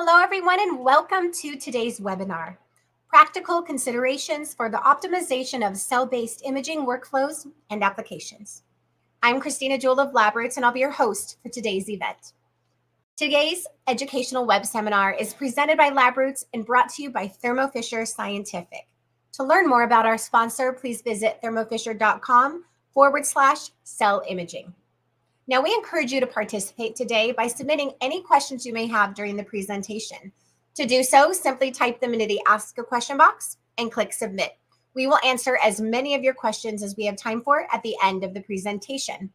Hello, everyone, and welcome to today's webinar, Practical Considerations for the Optimization of Cell-Based Imaging Workflows and Applications. I'm Christina Jewell of LabRoots, and I'll be your host for today's event. Today's educational web seminar is presented by LabRoots and brought to you by Thermo Fisher Scientific. To learn more about our sponsor, please visit thermofisher.com/cell imaging. Now, we encourage you to participate today by submitting any questions you may have during the presentation. To do so, simply type them into the Ask a Question box and click Submit. We will answer as many of your questions as we have time for at the end of the presentation.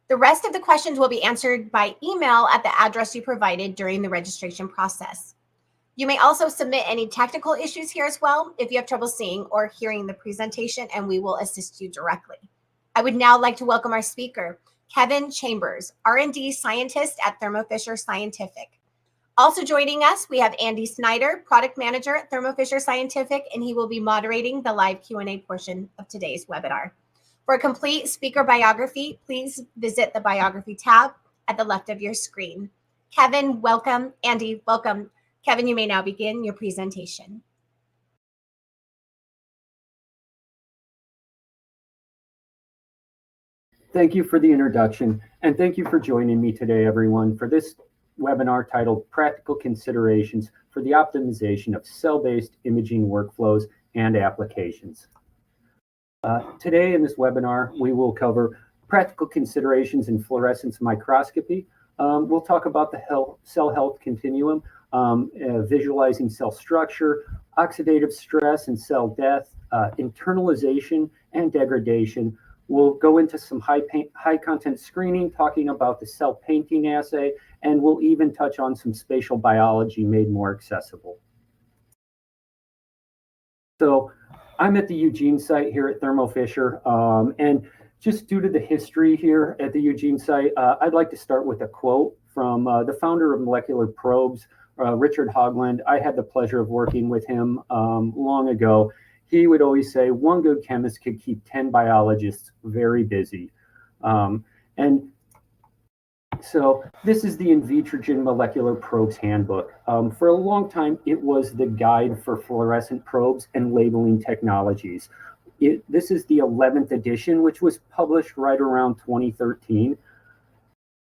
The rest of the questions will be answered by email at the address you provided during the registration process. You may also submit any technical issues here as well if you have trouble seeing or hearing the presentation, and we will assist you directly. I would now like to welcome our speaker, Kevin Chambers, R&D scientist at Thermo Fisher Scientific. Also joining us, we have Andy Snyder, product manager at Thermo Fisher Scientific, and he will be moderating the live Q&A portion of today's webinar. For a complete speaker biography, please visit the Biography tab at the left of your screen. Kevin, welcome. Andy, welcome. Kevin, you may now begin your presentation. Thank you for the introduction, and thank you for joining me today, everyone, for this webinar titled Practical Considerations for the Optimization of Cell-Based Imaging Workflows and Applications. Today in this webinar, we will cover practical considerations in fluorescence microscopy. We'll talk about the cell health continuum, visualizing cell structure, oxidative stress and cell death, internalization and degradation. We'll go into some high content screening, talking about the cell painting assay, and we'll even touch on some spatial biology made more accessible. So I'm at the Eugene site here at Thermo Fisher, and just due to the history here at the Eugene site, I'd like to start with a quote from the founder of molecular probes, Richard Hoagland. I had the pleasure of working with him long ago. He would always say, one good chemist could keep 10 biologists very busy. And so this is the Invitrogen Molecular Probes Handbook. For a long time, it was the guide for fluorescent probes and labeling technologies. This is the 11th edition, which was published right around 2013.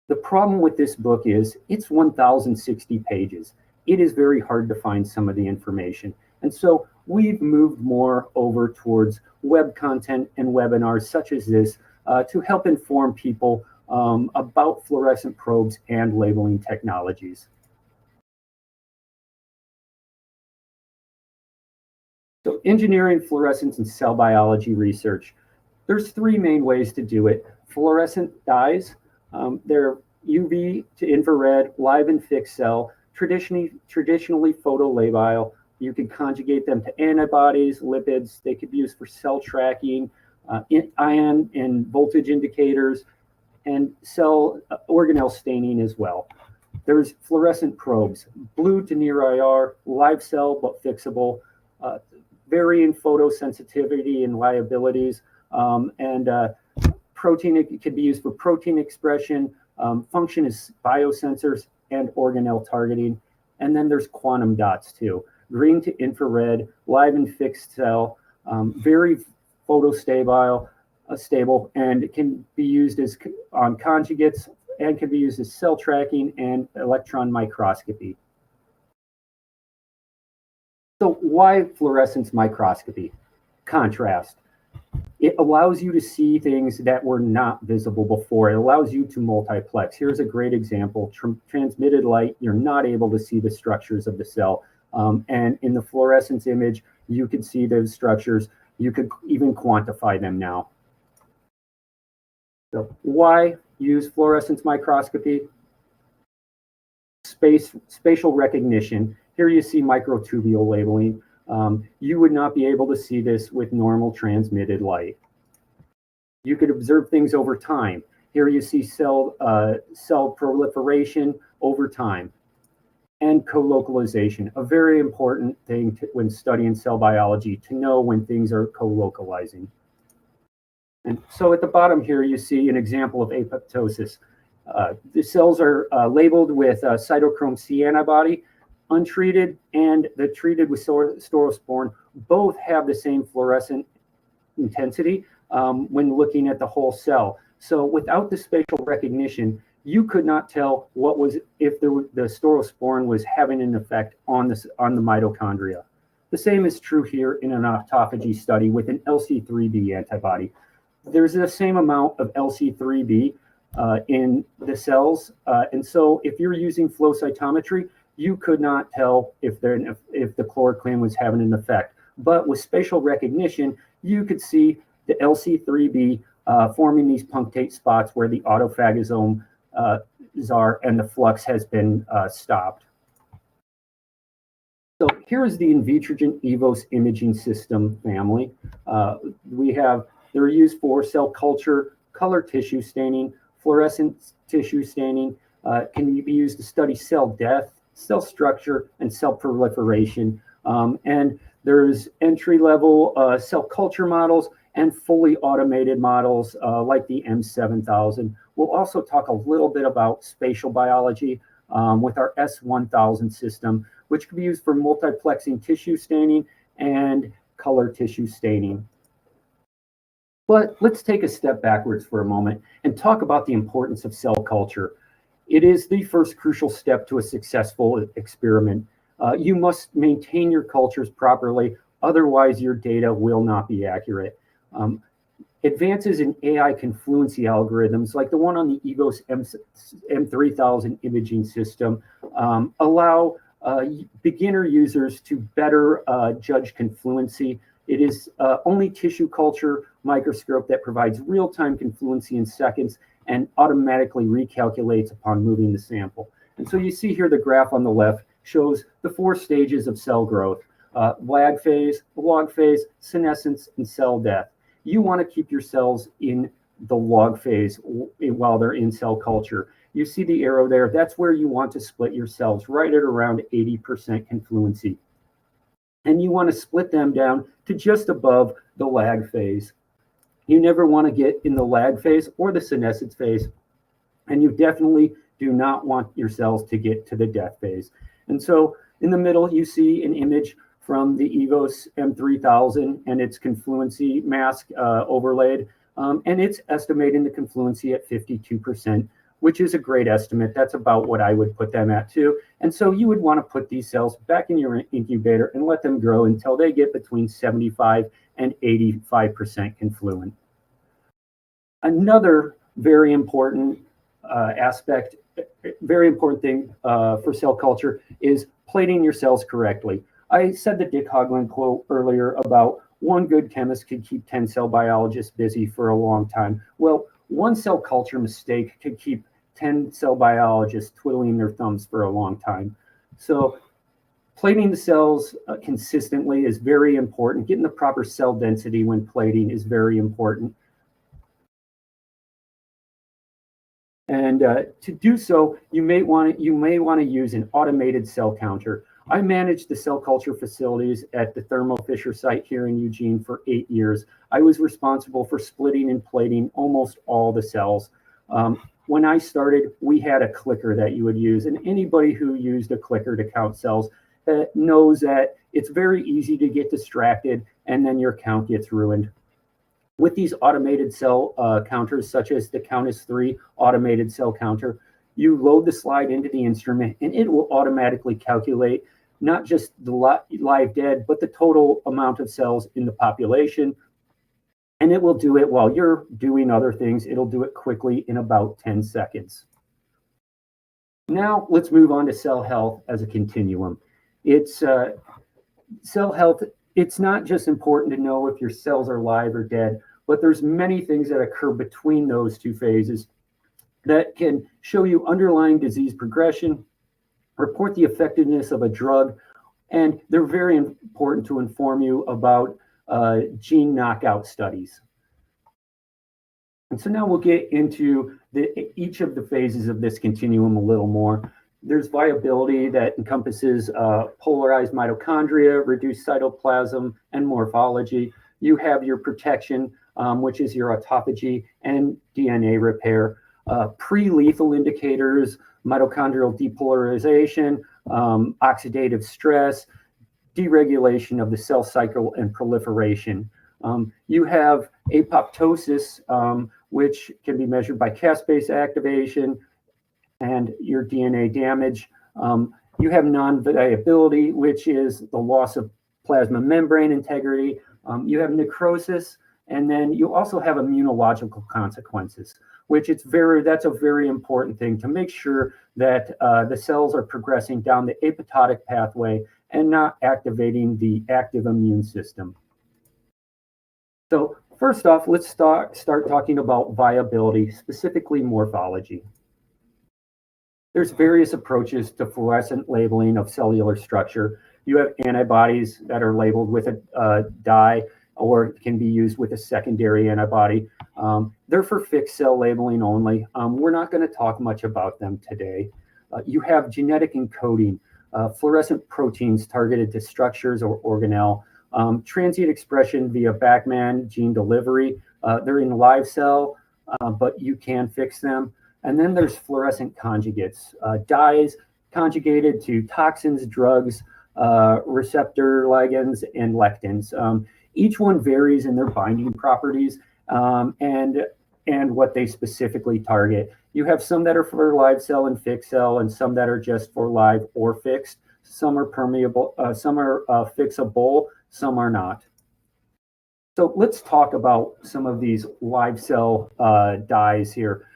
The problem with this book is it's 1,060 pages. It is very hard to find some of the information. And so we've moved more over towards web content and webinars such as this to help inform people about fluorescent probes and labeling technologies. So engineering fluorescence and cell biology research. There's three main ways to do it. Fluorescent dyes, they're UV to infrared, live and fixed cell, traditionally photolabile. You can conjugate them to antibodies, lipids. They could be used for cell tracking, ion and voltage indicators, and cell organelle staining as well. There's fluorescent probes, blue to near IR, live cell but fixable, varying photosensitivity and liabilities, and protein. It could be used for protein expression. Function is biosensors and organelle targeting. And then there's quantum dots too. Green to infrared, live and fixed cell, very photostable, stable, and it can be used as on conjugates and can be used as cell tracking and electron microscopy. So why fluorescence microscopy? Contrast. It allows you to see things that were not visible before. It allows you to multiplex. Here's a great example. Transmitted light, you're not able to see the structures of the cell. And in the fluorescence image, you could see those structures. You could even quantify them now. So why use fluorescence microscopy? Spatial recognition. Here you see microtubule labeling. You would not be able to see this with normal transmitted light. You could observe things over time. Here you see cell proliferation over time. And co-localization, a very important thing when studying cell biology, to know when things are co-localizing. And so at the bottom here, you see an example of apoptosis. The cells are labeled with cytochrome C antibody. untreated and the treated with staurosporin both have the same fluorescent intensity when looking at the whole cell. So without the spatial recognition, you could not tell what was if the staurosporin was having an effect on the mitochondria. The same is true here in an autophagy study with an LC3B antibody. There's the same amount of LC3B in the cells, and so if you're using flow cytometry, you could not tell if the chlorocline was having an effect. But with spatial recognition, you could see the LC3B forming these punctate spots where the autophagosome are and the flux has been stopped. So here's the Invitrogen EVOS imaging system family. They're used for cell culture, color tissue staining, fluorescence tissue staining, can be used to study cell death, cell structure, and cell proliferation. And there's entry-level cell culture models and fully automated models like the M7000. We'll also talk a little bit about spatial biology with our S1000 system, which can be used for multiplexing tissue staining and color tissue staining. But let's take a step backwards for a moment and talk about the importance of cell culture. It is the first crucial step to a successful experiment. You must maintain your cultures properly, otherwise your data will not be accurate. Advances in AI confluency algorithms, like the one on the EVOS M3000 imaging system, allow beginner users to better judge confluency. It is only tissue culture microscope that provides real-time confluency in seconds and automatically recalculates upon moving the sample. And so you see here the graph on the left shows the 4 stages of cell growth: lag phase, log phase, senescence, and cell death. You want to keep your cells in the log phase while they're in cell culture. You see the arrow there, that's where you want to split your cells, right at around 80% confluency. And you want to split them down to just above the lag phase. You never want to get in the lag phase or the senescence phase, and you definitely do not want your cells to get to the death phase. And so in the middle, you see an image from the EVOS M3000 and its confluency mask overlaid, and it's estimating the confluency at 52%, which is a great estimate. That's about what I would put them at too. And so you would want to put these cells back in your incubator and let them grow until they get between 75 and 85% confluent. Another very important very important thing for cell culture is plating your cells correctly. I said the Dick Hogland quote earlier about one good chemist could keep 10 cell biologists busy for a long time. Well, one cell culture mistake could keep 10 cell biologists twiddling their thumbs for a long time. So plating the cells consistently is very important. Getting the proper cell density when plating is very important. And to do so, you may want to use an automated cell counter. I managed the cell culture facilities at the Thermo Fisher site here in Eugene for 8 years. I was responsible for splitting and plating almost all the cells. When I started, we had a clicker that you would use, and anybody who used a clicker to count cells knows that it's very easy to get distracted and then your count gets ruined. With these automated cell counters, such as the Count3 automated cell counter, you load the slide into the instrument and it will automatically calculate not just the live dead, but the total amount of cells in the population. And it will do it while you're doing other things. It'll do it quickly in about 10 seconds. Now let's move on to cell health as a continuum. It's cell health. It's not just important to know if your cells are live or dead, but there's many things that occur between those two phases that can show you underlying disease progression, report the effectiveness of a drug, and they're very important to inform you about gene knockout studies. And so now we'll get into each of the phases of this continuum a little more. There's viability that encompasses polarized mitochondria, reduced cytoplasm, and morphology. You have your protection, which is your autophagy and DNA repair. Pre-lethal indicators, mitochondrial depolarization, oxidative stress, deregulation of the cell cycle and proliferation. You have apoptosis, which can be measured by caspase activation and your DNA damage. You have non-viability, which is the loss of plasma membrane integrity. You have necrosis, and then you also have immunological consequences, which that's a very important thing to make sure that the cells are progressing down the apoptotic pathway and not activating the active immune system. So first off, let's start talking about viability, specifically morphology. There's various approaches to fluorescent labeling of cellular structure. You have antibodies that are labeled with a dye, or can be used with a secondary antibody. They're for fixed cell labeling only. We're not going to talk much about them today. You have genetic encoding, fluorescent proteins targeted to structures or organelle, transient expression via Bachman gene delivery. They're in live cell, but you can fix them. And then there's fluorescent conjugates, dyes conjugated to toxins, drugs, receptor ligands, and lectins. Each one varies in their binding properties and what they specifically target. You have some that are for live cell and fixed cell, and some that are just for live or fixed. Some are permeable, some are fixable, some are not. So let's talk about some of these live cell dyes here.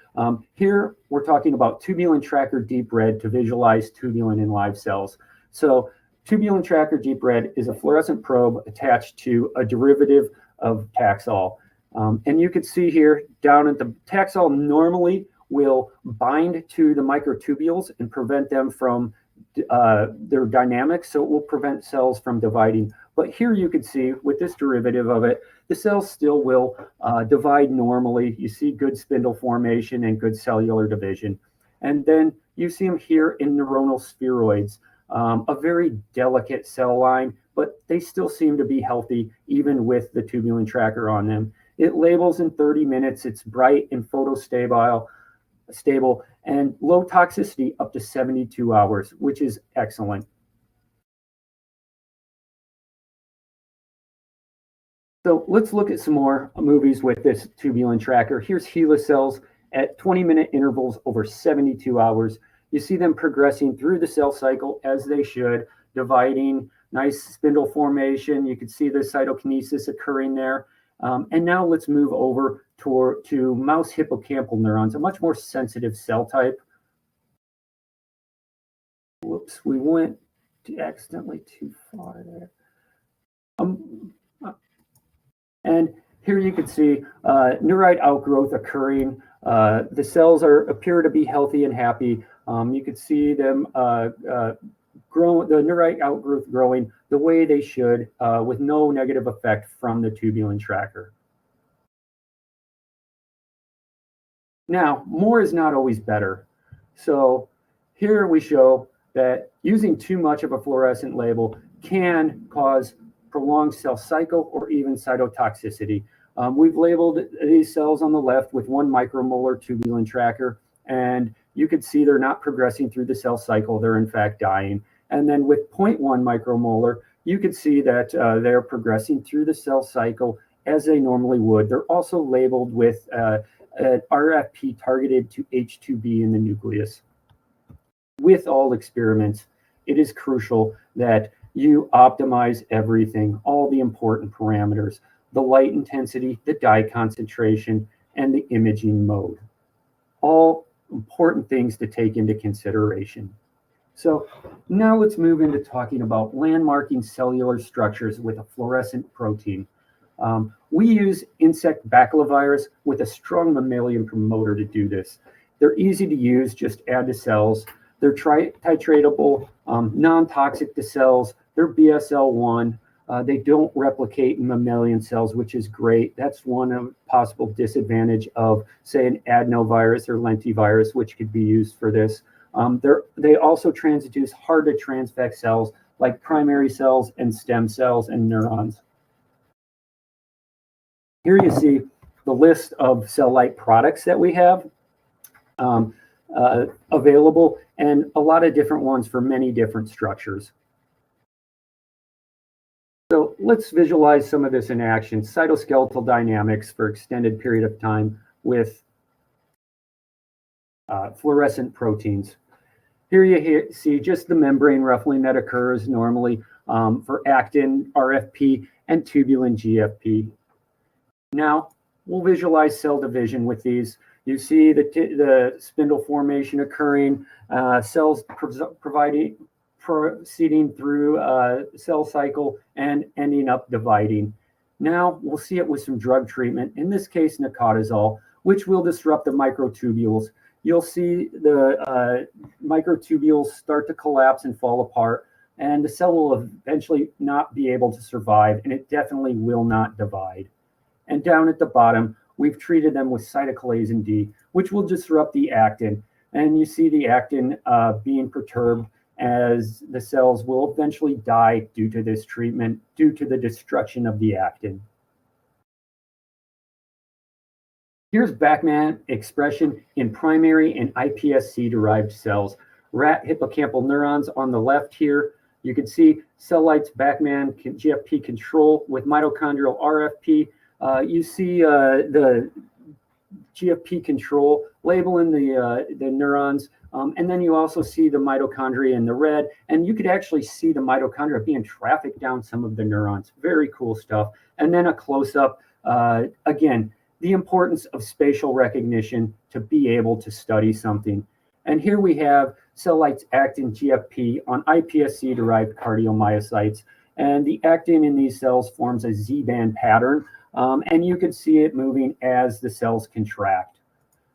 Here we're talking about tubulin tracker deep red to visualize tubulin in live cells. So tubulin tracker deep red is a fluorescent probe attached to a derivative of Taxol. And you can see here down at the Taxol normally will bind to the microtubules and prevent them from their dynamics, so it will prevent cells from dividing. But here you can see with this derivative of it, the cells still will divide normally. You see good spindle formation and good cellular division. And then you see them here in neuronal spheroids, a very delicate cell line, but they still seem to be healthy even with the tubulin tracker on them. It labels in 30 minutes. It's bright and photostable, and low toxicity up to 72 hours, which is excellent. So let's look at some more movies with this tubulin tracker. Here's HeLa cells at 20-minute intervals over 72 hours. You see them progressing through the cell cycle as they should, dividing, nice spindle formation. You can see the cytokinesis occurring there. And now let's move over to mouse hippocampal neurons, a much more sensitive cell type. Whoops, we went accidentally too far there. And here you can see neurite outgrowth occurring. The cells appear to be healthy and happy. You can see them grow, the neurite outgrowth growing the way they should with no negative effect from the tubulin tracker. Now, more is not always better. So here we show that using too much of a fluorescent label can cause prolonged cell cycle or even cytotoxicity. We've labeled these cells on the left with 1 micromolar tubulin tracker, and you can see they're not progressing through the cell cycle. They're in fact dying. And then with 0.1 micromolar, you can see that they're progressing through the cell cycle as they normally would. They're also labeled with an RFP targeted to H2B in the nucleus. With all experiments, it is crucial that you optimize everything, all the important parameters, the light intensity, the dye concentration, and the imaging mode. All important things to take into consideration. So now let's move into talking about landmarking cellular structures with a fluorescent protein. We use insect baculovirus with a strong mammalian promoter to do this. They're easy to use, just add to cells. They're titratable, non-toxic to cells. They're BSL-1. They don't replicate in mammalian cells, which is great. That's one possible disadvantage of, say, an adenovirus or lentivirus, which could be used for this. They also transduce hard to transfect cells like primary cells and stem cells and neurons. Here you see the list of cell-like products that we have. available, and a lot of different ones for many different structures. So let's visualize some of this in action. Cytoskeletal dynamics for extended period of time with fluorescent proteins. Here you see just the membrane ruffling that occurs normally for actin, RFP, and tubulin GFP. Now we'll visualize cell division with these. You see the spindle formation occurring, cells proceeding through cell cycle and ending up dividing. Now we'll see it with some drug treatment, in this case nicotazole, which will disrupt the microtubules. You'll see the microtubules start to collapse and fall apart, and the cell will eventually not be able to survive, and it definitely will not divide. And down at the bottom, we've treated them with cytokinesin D, which will disrupt the actin. And you see the actin being perturbed as the cells will eventually die due to this treatment, due to the destruction of the actin. Here's BACMAN expression in primary and iPSC-derived cells. Rat hippocampal neurons on the left here. You can see cell lytes BACMAN GFP control with mitochondrial RFP. You see the GFP control labeling the neurons, and then you also see the mitochondria in the red, and you could actually see the mitochondria being trafficked down some of the neurons. Very cool stuff. And then a close-up, again, the importance of spatial recognition to be able to study something. And here we have cell lytes actin GFP on iPSC-derived cardiomyocytes, and the actin in these cells forms a Z-band pattern. And you can see it moving as the cells contract.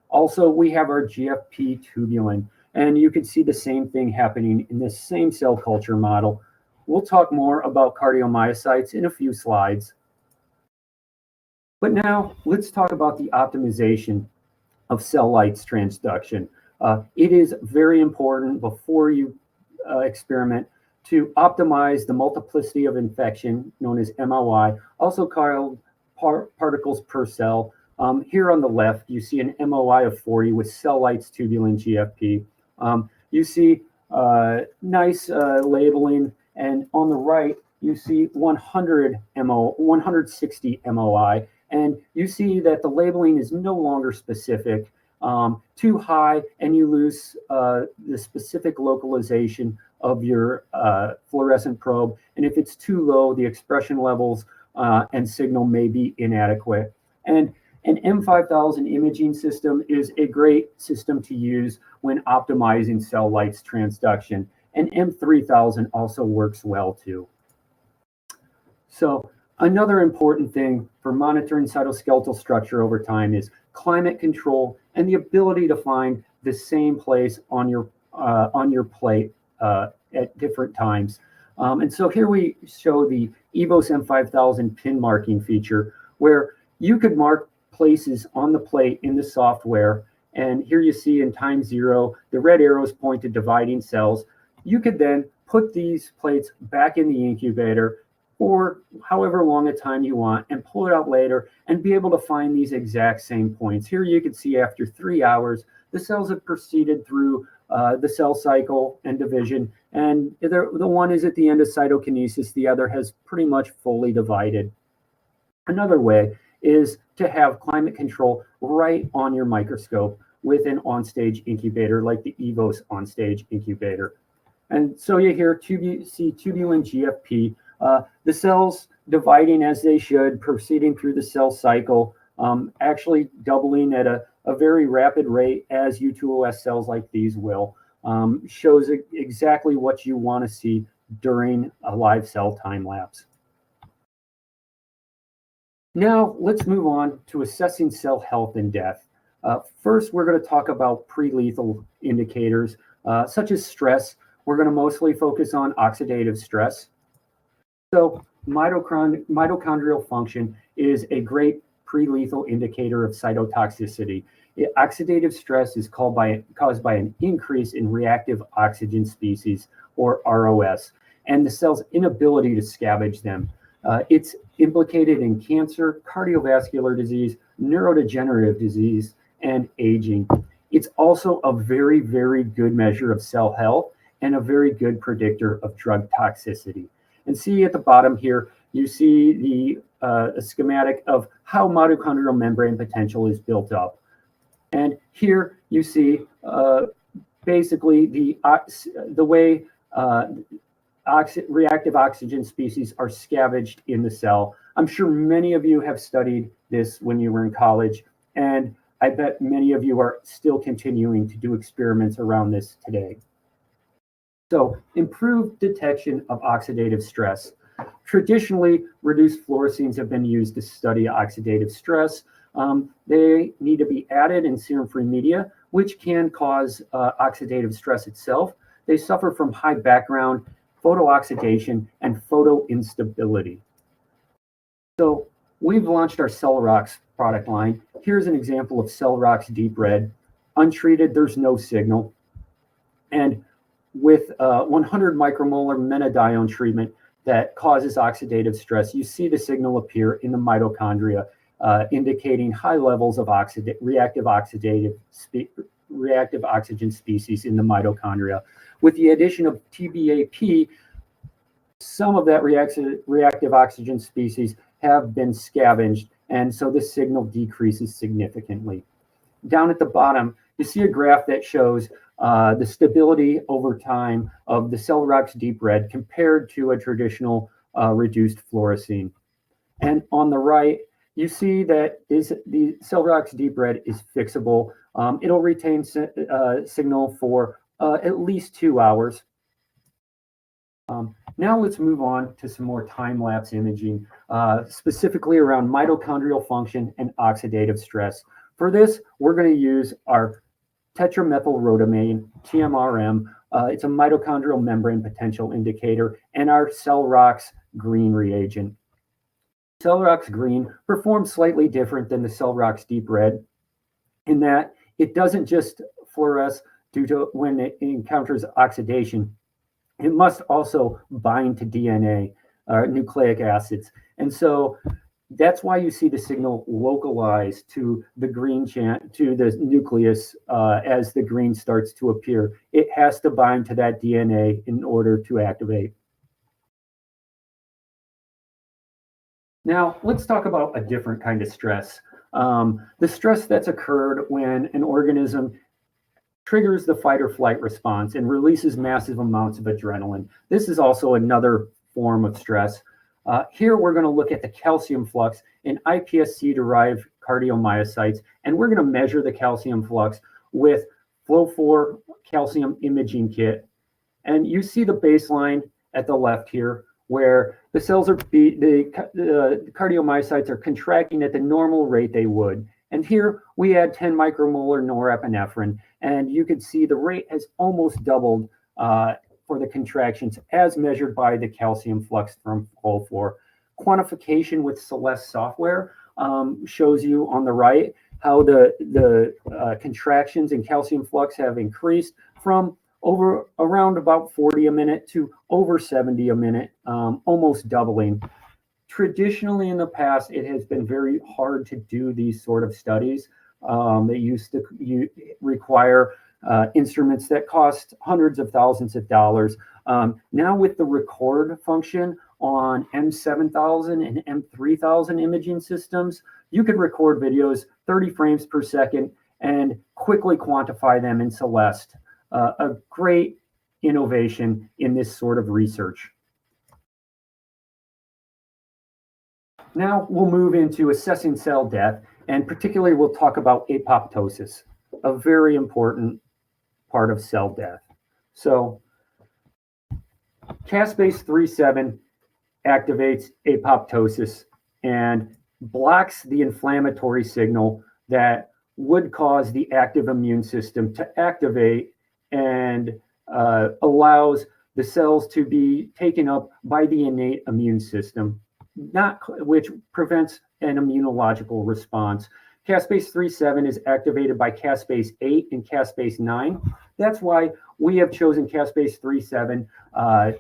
Also, we have our GFP tubulin, and you can see the same thing happening in this same cell culture model. We'll talk more about cardiomyocytes in a few slides. But now let's talk about the optimization of cell lytes transduction. It is very important before you experiment to optimize the multiplicity of infection, known as MOI, also called particles per cell. Here on the left, you see an MOI of 40 with cell lytes tubulin GFP. You see nice labeling, and on the right, you see 160 MOI, and you see that the labeling is no longer specific. Too high, and you lose the specific localization of your fluorescent probe, and if it's too low, the expression levels and signal may be inadequate. And an M5000 imaging system is a great system to use when optimizing cell lytes transduction. And M3000 also works well too. So another important thing for monitoring cytoskeletal structure over time is climate control and the ability to find the same place on your plate at different times. And so here we show the EVOS M5000 pin marking feature, where you could mark places on the plate in the software. And here you see in time 0, the red arrows point to dividing cells. You could then put these plates back in the incubator for however long a time you want and pull it out later and be able to find these exact same points. Here you can see after 3 hours, the cells have proceeded through the cell cycle and division, and the one is at the end of cytokinesis, the other has pretty much fully divided. Another way is to have climate control right on your microscope with an on-stage incubator like the EVOS on-stage incubator. And so you here see tubulin GFP, the cells dividing as they should, proceeding through the cell cycle, actually doubling at a very rapid rate as U2OS cells like these will, shows exactly what you want to see during a live cell time lapse. Now let's move on to assessing cell health and death. First, we're going to talk about pre-lethal indicators, such as stress. We're going to mostly focus on oxidative stress. So mitochondrial function is a great pre-lethal indicator of cytotoxicity. Oxidative stress is caused by an increase in reactive oxygen species, or ROS, and the cell's inability to scavenge them. It's implicated in cancer, cardiovascular disease, neurodegenerative disease, and aging. It's also a very, very good measure of cell health and a very good predictor of drug toxicity. And see at the bottom here, you see the schematic of how mitochondrial membrane potential is built up. And here you see basically the way reactive oxygen species are scavenged in the cell. I'm sure many of you have studied this when you were in college, and I bet many of you are still continuing to do experiments around this today. So, improved detection of oxidative stress. Traditionally, reduced fluoresceins have been used to study oxidative stress. They need to be added in serum-free media, which can cause oxidative stress itself. They suffer from high background photooxidation and photo instability. So we've launched our CellRox product line. Here's an example of CellRox Deep Red. Untreated, there's no signal. And with 100 micromolar metadione treatment that causes oxidative stress, you see the signal appear in the mitochondria, indicating high levels of reactive oxygen species in the mitochondria. With the addition of TBAP, some of that reactive oxygen species have been scavenged, and so the signal decreases significantly. Down at the bottom, you see a graph that shows the stability over time of the CellRox Deep Red compared to a traditional reduced fluorescein. And on the right, you see that the CellRox Deep Red is fixable. It'll retain signal for at least 2 hours. Now let's move on to some more time-lapse imaging, specifically around mitochondrial function and oxidative stress. For this, we're going to use our tetramethylrhodamine, TMRM. It's a mitochondrial membrane potential indicator, and our CellRox Green reagent. CellRox Green performs slightly different than the CellRox Deep Red in that it doesn't just fluoresce due to when it encounters oxidation. It must also bind to DNA, nucleic acids. And so that's why you see the signal localized to the green to the nucleus as the green starts to appear. It has to bind to that DNA in order to activate. Now, let's talk about a different kind of stress. The stress that's occurred when an organism triggers the fight or flight response and releases massive amounts of adrenaline. This is also another form of stress. Here we're going to look at the calcium flux in iPSC-derived cardiomyocytes, and we're going to measure the calcium flux with Flow4 calcium imaging kit. And you see the baseline at the left here, where the cells are the cardiomyocytes are contracting at the normal rate they would. And here we add 10 micromolar norepinephrine, and you can see the rate has almost doubled for the contractions as measured by the calcium flux from Flow4. Quantification with Celeste software shows you on the right how the contractions and calcium flux have increased from around about 40 a minute to over 70 a minute, almost doubling. Traditionally in the past, it has been very hard to do these sort of studies. They used to require instruments that cost hundreds of thousands of dollars. Now with the record function on M7000 and M3000 imaging systems, you could record videos 30 frames per second and quickly quantify them in Celeste. A great innovation in this sort of research. Now we'll move into assessing cell death, and particularly we'll talk about apoptosis, a very important part of cell death. So caspase 3/7 activates apoptosis and blocks the inflammatory signal that would cause the active immune system to activate and allows the cells to be taken up by the innate immune system, which prevents an immunological response. Caspase 3/7 is activated by caspase 8 and caspase 9. That's why we have chosen caspase 3/7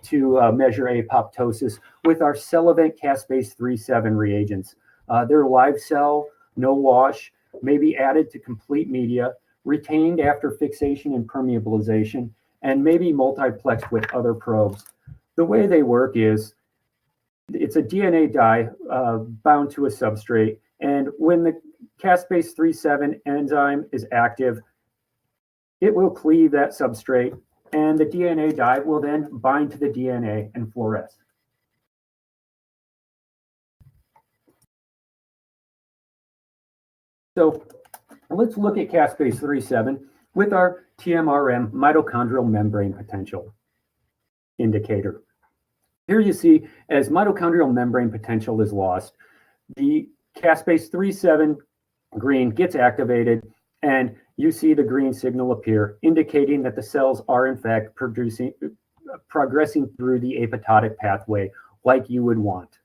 to measure apoptosis with our CellInsight caspase 3/7 reagents. They're live cell, no wash, may be added to complete media. retained after fixation and permeabilization, and maybe multiplexed with other probes. The way they work is it's a DNA dye bound to a substrate, and when the caspase 3,7 enzyme is active, it will cleave that substrate, and the DNA dye will then bind to the DNA and fluoresce. So let's look at caspase 3,7 with our TMRM mitochondrial membrane potential indicator. Here you see, as mitochondrial membrane potential is lost, the caspase 3,7 green gets activated, and you see the green signal appear, indicating that the cells are in fact progressing through the apoptotic pathway like you would want.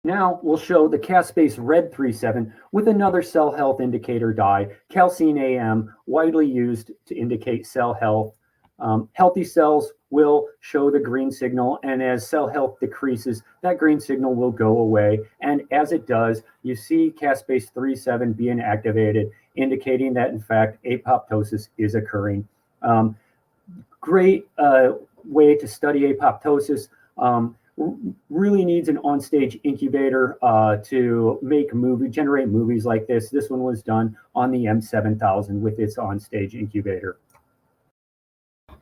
Now we'll show the caspase red 3,7 with another cell health indicator dye, calcine AM, widely used to indicate cell health. Healthy cells will show the green signal, and as cell health decreases, that green signal will go away. And as it does, you see caspase 3,7 being activated, indicating that in fact apoptosis is occurring. Great way to study apoptosis. Really needs an on-stage incubator to generate movies like this. This one was done on the M7000 with its on-stage incubator.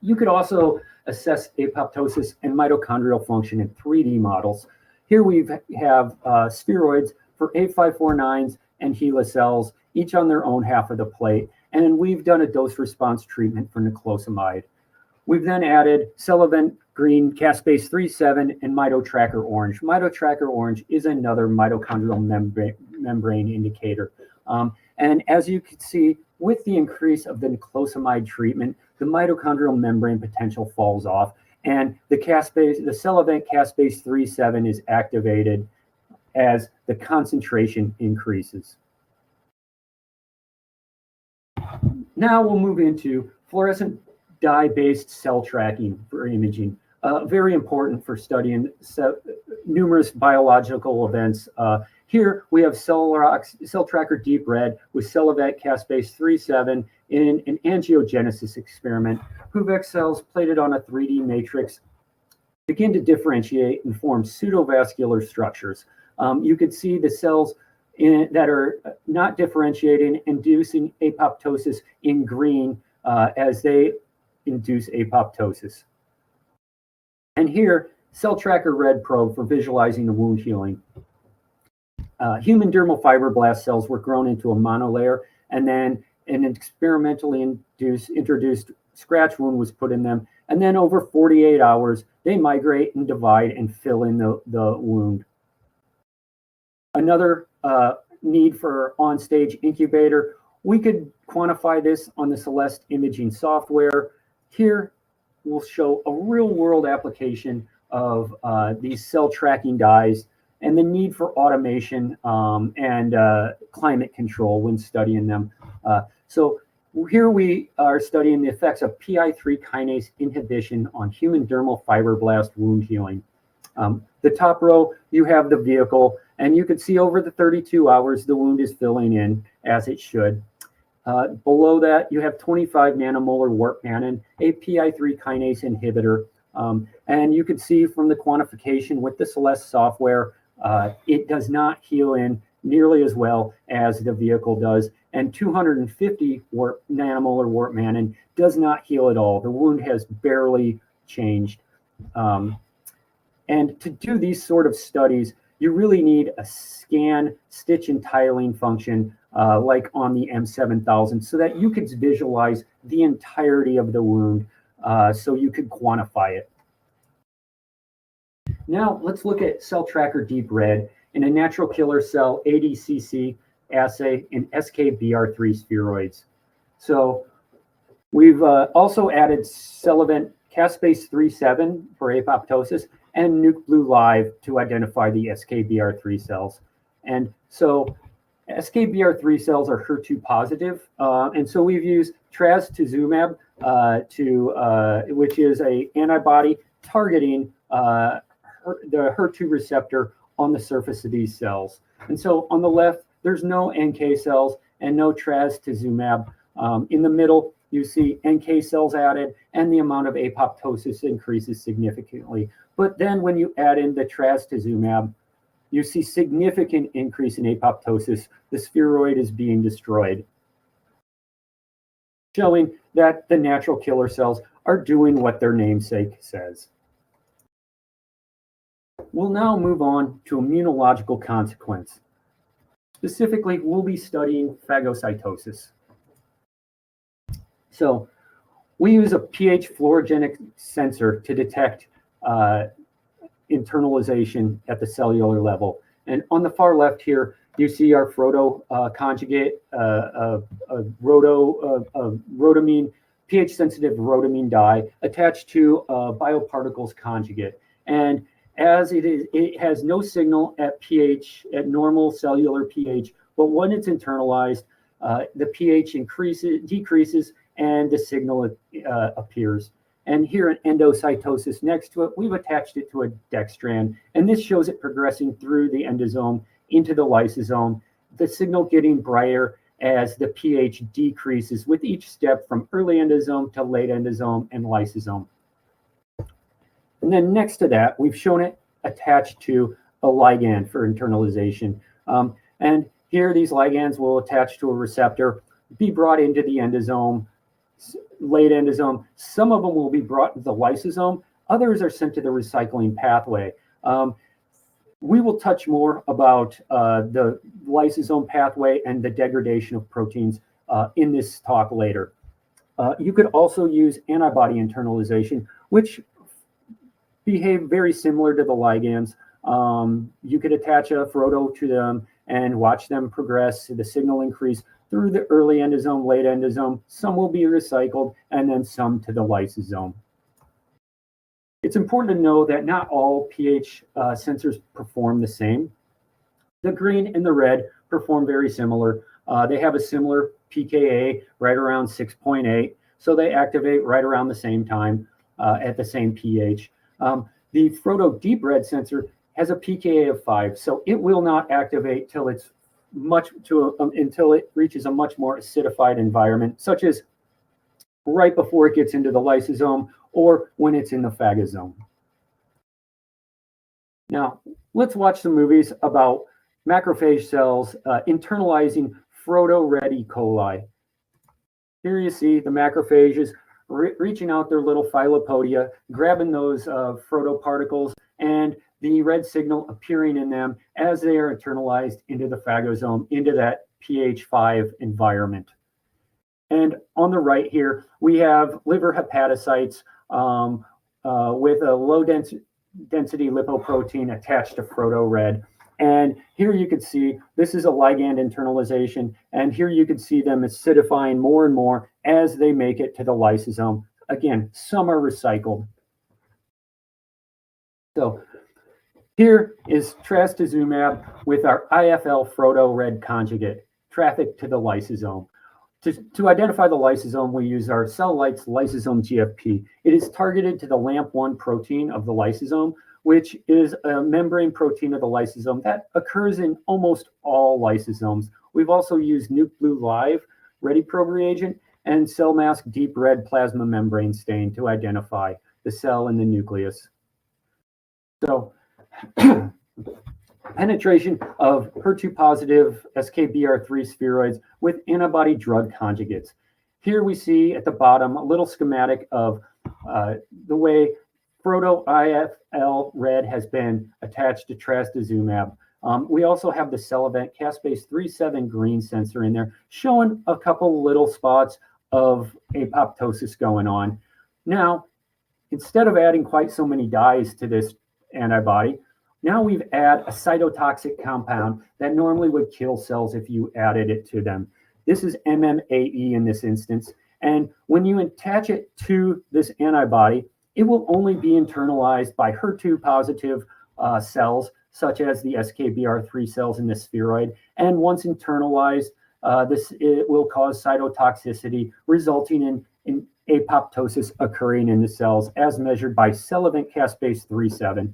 You could also assess apoptosis and mitochondrial function in 3D models. Here we have spheroids for A549s and HeLa cells, each on their own half of the plate. And we've done a dose-response treatment for niclosamide. We've then added cell event green, caspase 3,7, and mitotracker orange. Mitotracker orange is another mitochondrial membrane indicator. And as you can see, with the increase of the niclosamide treatment, the mitochondrial membrane potential falls off, and the cell event caspase 3,7 is activated as the concentration increases. Now we'll move into fluorescent dye-based cell tracking for imaging. Very important for studying numerous biological events. Here we have cell tracker deep red with cell event caspase 3,7 in an angiogenesis experiment. Huvex cells plated on a 3D matrix begin to differentiate and form pseudovascular structures. You could see the cells that are not differentiating, inducing apoptosis in green as they induce apoptosis. And here, cell tracker red probe for visualizing the wound healing. Human dermal fibroblast cells were grown into a monolayer, and then an experimentally introduced scratch wound was put in them. And then over 48 hours, they migrate and divide and fill in the wound. Another need for on-stage incubator. We could quantify this on the Celeste imaging software. Here, we'll show a real-world application of these cell tracking dyes and the need for automation and climate control when studying them. So here we are studying the effects of PI3 kinase inhibition on human dermal fibroblast wound healing. The top row, you have the vehicle, and you can see over the 32 hours, the wound is filling in as it should. Below that, you have 25 nanomolar warp-mannan, a PI3 kinase inhibitor. And you can see from the quantification with the Celeste software, it does not heal in nearly as well as the vehicle does. And 250 nanomolar warp-mannan does not heal at all. The wound has barely changed. And to do these sort of studies, you really need a scan, stitch, and tiling function like on the M7000 so that you could visualize the entirety of the wound so you could quantify it. Now let's look at cell tracker deep red in a natural killer cell ADCC assay in SKBR3 spheroids. So we've also added cell event caspase 3,7 for apoptosis and nuke blue live to identify the SKBR3 cells. And so SKBR3 cells are HER2 positive, and so we've used trastuzumab, which is an antibody targeting the HER2 receptor on the surface of these cells. And so on the left, there's no NK cells and no trastuzumab. In the middle, you see NK cells added, and the amount of apoptosis increases significantly. But then when you add in the trastuzumab, you see significant increase in apoptosis. The spheroid is being destroyed, showing that the natural killer cells are doing what their namesake says. We'll now move on to immunological consequence. Specifically, we'll be studying phagocytosis. So we use a pH fluorogenic sensor to detect internalization at the cellular level. And on the far left here, you see our Frodo conjugate, rhodamine, pH-sensitive rhodamine dye attached to a bioparticles conjugate. And as it has no signal at pH, at normal cellular pH, but when it's internalized, the pH decreases, and the signal appears. And here in endocytosis next to it, we've attached it to a dextran, and this shows it progressing through the endosome into the lysosome, the signal getting brighter as the pH decreases with each step from early endosome to late endosome and lysosome. And then next to that, we've shown it attached to a ligand for internalization. And here these ligands will attach to a receptor, be brought into the endosome, late endosome. Some of them will be brought to the lysosome. Others are sent to the recycling pathway. We will touch more about the lysosome pathway and the degradation of proteins in this talk later. You could also use antibody internalization, which behave very similar to the ligands. You could attach a Frodo to them and watch them progress, the signal increase through the early endosome, late endosome. Some will be recycled, and then some to the lysosome. It's important to know that not all pH sensors perform the same. The green and the red perform very similar. They have a similar pKa right around 6.8, so they activate right around the same time at the same pH. The Frodo deep red sensor has a pKa of 5, so it will not activate till it's until it reaches a much more acidified environment, such as right before it gets into the lysosome or when it's in the phagosome. Now, let's watch some movies about macrophage cells internalizing Frodo red E. coli. Here you see the macrophages reaching out their little filopodia, grabbing those Frodo particles, and the red signal appearing in them as they are internalized into the phagosome, into that pH 5 environment. And on the right here, we have liver hepatocytes with a low density lipoprotein attached to Frodo red. And here you can see this is a ligand internalization, and here you can see them acidifying more and more as they make it to the lysosome. Again, some are recycled. So here is trastuzumab with our IFL Frodo red conjugate trafficked to the lysosome. To identify the lysosome, we use our CellInsight's lysosome GFP. It is targeted to the LAMP1 protein of the lysosome, which is a membrane protein of the lysosome that occurs in almost all lysosomes. We've also used NucBlue Live ReadyProbe reagent and CellMask deep red plasma membrane stain to identify the cell in the nucleus. So penetration of HER2-positive SKBR3 spheroids with antibody drug conjugates. Here we see at the bottom a little schematic of the way Frodo IFL red has been attached to trastuzumab. We also have the CellEvent caspase 3,7 green sensor in there, showing a couple little spots of apoptosis going on. Now, instead of adding quite so many dyes to this antibody, now we've added a cytotoxic compound that normally would kill cells if you added it to them. This is MMAE in this instance. And when you attach it to this antibody, it will only be internalized by HER2-positive cells, such as the SKBR3 cells in the spheroid. And once internalized, it will cause cytotoxicity, resulting in apoptosis occurring in the cells, as measured by CellEvent caspase 3,7.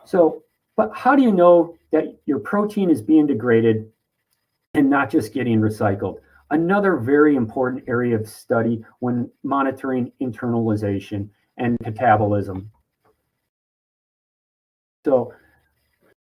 So But how do you know that your protein is being degraded and not just getting recycled? Another very important area of study when monitoring internalization and catabolism. So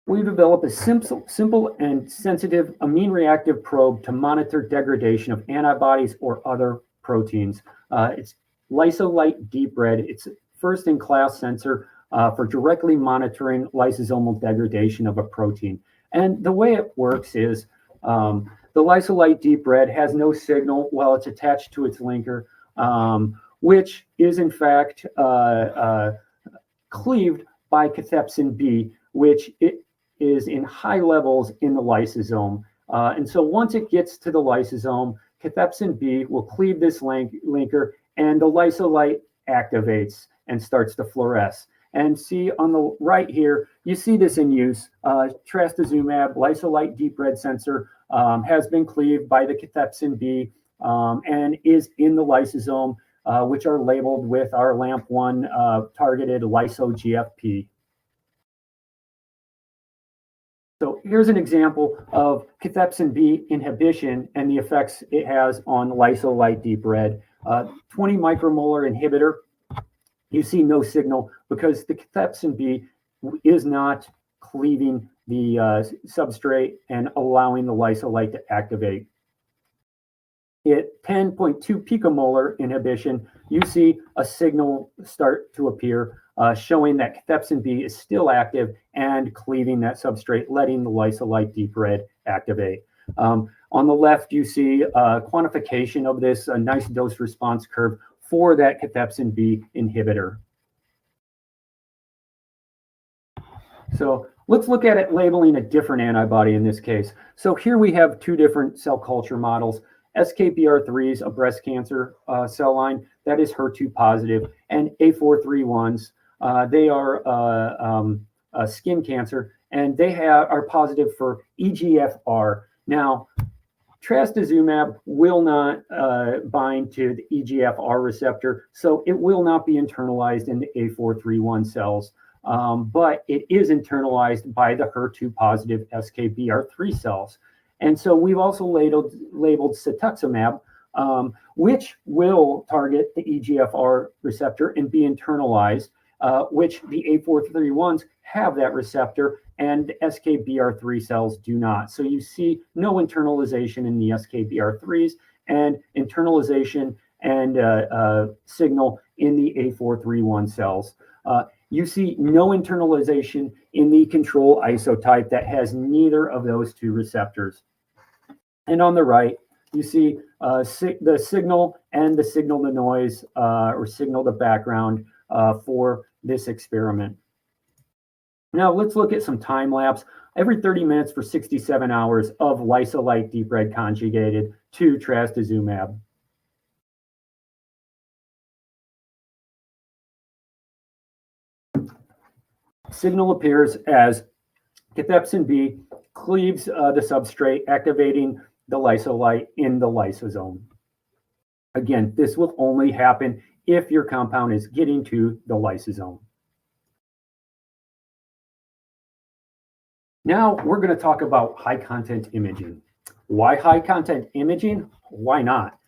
we developed a simple and sensitive amine reactive probe to monitor degradation of antibodies or other proteins. It's LysoLite Deep Red. It's a first-in-class sensor for directly monitoring lysosomal degradation of a protein. And the way it works is the LysoLite Deep Red has no signal while it's attached to its linker, which is in fact cleaved by cathepsin B, which it is in high levels in the lysosome. And so once it gets to the lysosome, cathepsin B will cleave this linker and the lysolite activates and starts to fluoresce. And see on the right here, you see this in use. Trastuzumab LysoLite Deep Red sensor has been cleaved by the cathepsin B and is in the lysosome, which are labeled with our LAMP1 targeted lyso-GFP. So here's an example of cathepsin B inhibition and the effects it has on LysoLite Deep Red. 20 micromolar inhibitor, you see no signal because the cathepsin B is not cleaving the substrate and allowing the lysolite to activate. At 10.2 picomolar inhibition, you see a signal start to appear showing that cathepsin B is still active and cleaving that substrate, letting the LysoLite Deep Red activate. On the left, you see quantification of this, a nice dose response curve for that cathepsin B inhibitor. So let's look at it labeling a different antibody in this case. So here we have two different cell culture models. SKBR3s, a breast cancer cell line that is HER2 positive, and A431s, they are skin cancer, and they are positive for EGFR. Now, trastuzumab will not bind to the EGFR receptor, so it will not be internalized in the A431 cells, but it is internalized by the HER2 positive SKBR3 cells. And so we've also labeled cetuximab, which will target the EGFR receptor and be internalized, which the A431s have that receptor and SKBR3 cells do not. So you see no internalization in the SKBR3s and internalization and signal in the A431 cells. You see no internalization in the control isotype that has neither of those two receptors. And on the right, you see the signal and the signal to noise or signal to background for this experiment. Now let's look at some time lapse every 30 minutes for 67 hours of LysoLite Deep Red conjugated to trastuzumab. Signal appears as cathepsin B cleaves the substrate, activating the lysolite in the lysosome. Again, this will only happen if your compound is getting to the lysosome. Now we're going to talk about high content imaging. Why high content imaging? Why not?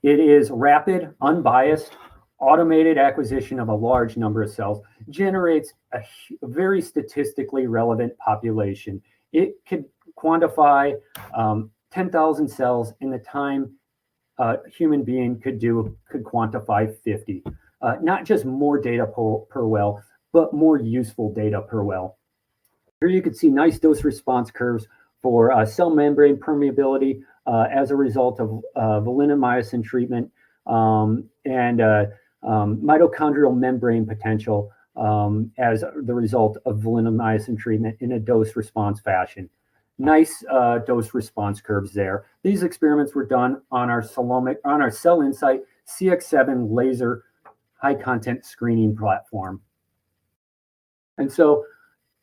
It is rapid, unbiased, automated acquisition of a large number of cells, generates a very statistically relevant population. It could quantify 10,000 cells in the time a human being could quantify 50. Not just more data per well, but more useful data per well. Here you can see nice dose response curves for cell membrane permeability as a result of valinomycin treatment and mitochondrial membrane potential as the result of valinomycin treatment in a dose response fashion. Nice dose response curves there. These experiments were done on our CellInsight CX7 laser high content screening platform. And so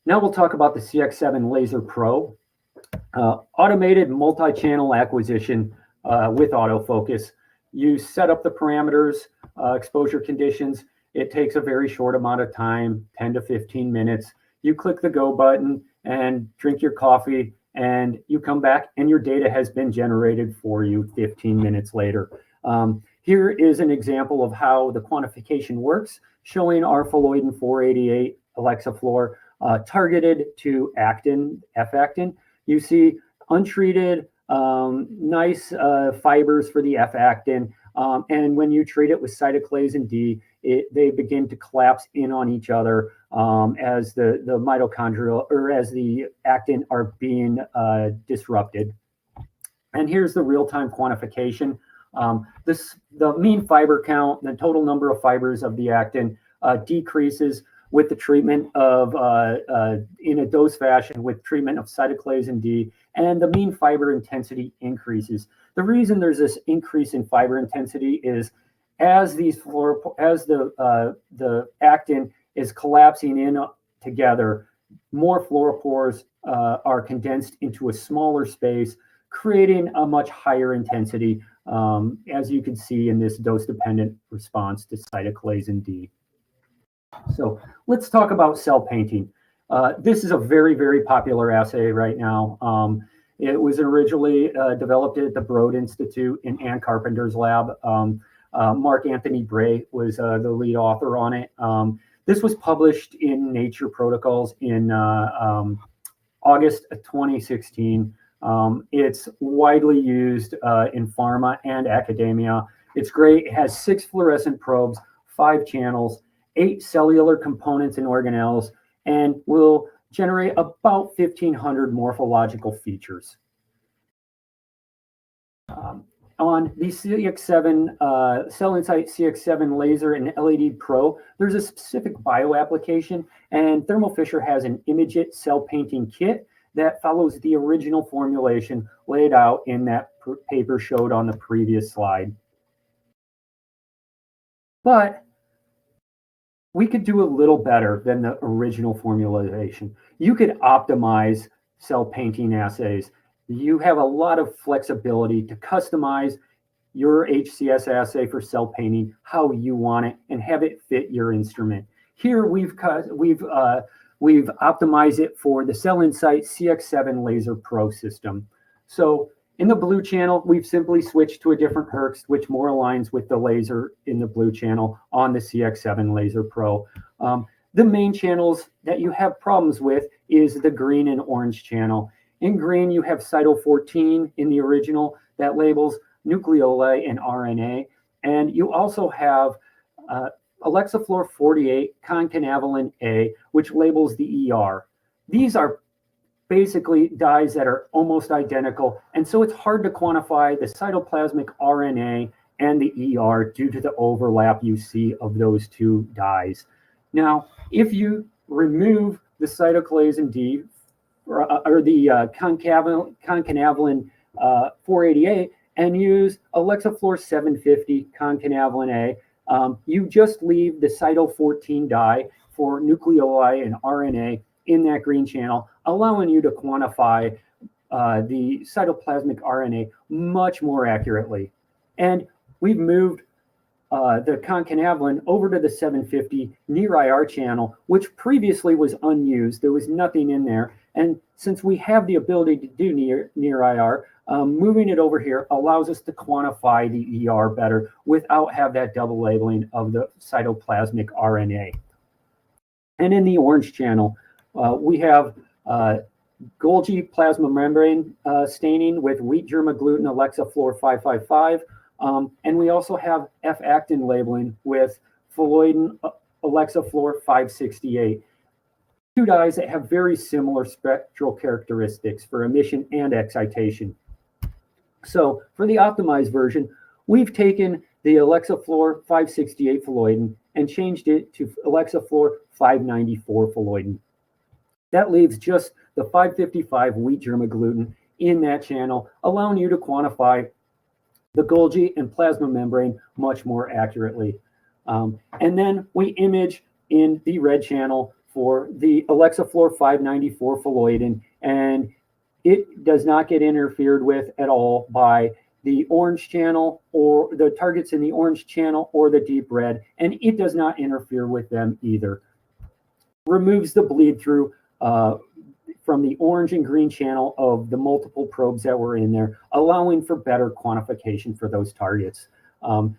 now we'll talk about the CX7 Laser Pro. Automated multi-channel acquisition with autofocus. You set up the parameters, exposure conditions. It takes a very short amount of time, 10 to 15 minutes. you click the go button and drink your coffee, and you come back and your data has been generated for you 15 minutes later. Here is an example of how the quantification works, showing our phalloidin 488 Alexa Fluor targeted to actin, F-actin. You see untreated, nice fibers for the F-actin, and when you treat it with cytoclasin D, they begin to collapse in on each other as the mitochondrial, or as the actin are being disrupted. And here's the real-time quantification. The mean fiber count, the total number of fibers of the actin decreases with the treatment of, in a dose fashion, with treatment of cytoclasin D, and the mean fiber intensity increases. The reason there's this increase in fiber intensity is as the actin is collapsing in together, more fluoropores are condensed into a smaller space, creating a much higher intensity, as you can see in this dose-dependent response to cytoclasin D. So let's talk about cell painting. This is a very, very popular assay right now. It was originally developed at the Broad Institute in Ann Carpenter's lab. Mark Anthony Bray was the lead author on it. This was published in Nature Protocols in August of 2016. It's widely used in pharma and academia. It's great. It has 6 fluorescent probes, 5 channels, 8 cellular components and organelles, and will generate about 1,500 morphological features. On the CX7 CellInsight CX7 laser and LED Pro, there's a specific bio application, and Thermo Fisher has an Imagit cell painting kit that follows the original formulation laid out in that paper showed on the previous slide. But we could do a little better than the original formulation. You could optimize cell painting assays. You have a lot of flexibility to customize your HCS assay for cell painting how you want it and have it fit your instrument. Here we've optimized it for the CellInsight CX7 Laser Pro system. So in the blue channel, we've simply switched to a different Hertz, which more aligns with the laser in the blue channel on the CX7 Laser Pro. The main channels that you have problems with is the green and orange channel. In green, you have Cyto14 in the original that labels nucleoli and RNA. And you also have Alexa Fluor 48 concanavalin A, which labels the ER. These are basically dyes that are almost identical. And so it's hard to quantify the cytoplasmic RNA and the ER due to the overlap you see of those two dyes. Now, if you remove the cytoclasin D or the concanavalin 488 and use Alexa Fluor 750 concanavalin A, you just leave the Cyto14 dye for nucleoli and RNA in that green channel, allowing you to quantify the cytoplasmic RNA much more accurately. And we've moved the concanavalin over to the 750 near IR channel, which previously was unused. There was nothing in there. And since we have the ability to do near IR, moving it over here allows us to quantify the ER better without have that double labeling of the cytoplasmic RNA. And in the orange channel, we have Golgi plasma membrane staining with wheat germ gluten Alexa Fluor 555. And we also have F-actin labeling with phalloidin Alexa Fluor 568. Two dyes that have very similar spectral characteristics for emission and excitation. So for the optimized version, we've taken the Alexa Fluor 568 phalloidin and changed it to Alexa Fluor 594 phalloidin. That leaves just the 555 wheat germ gluten in that channel, allowing you to quantify the Golgi and plasma membrane much more accurately. And then we image in the red channel for the Alexa Fluor 594 phalloidin, and it does not get interfered with at all by the orange channel or the targets in the orange channel or the deep red, and it does not interfere with them either. removes the bleed through from the orange and green channel of the multiple probes that were in there, allowing for better quantification for those targets.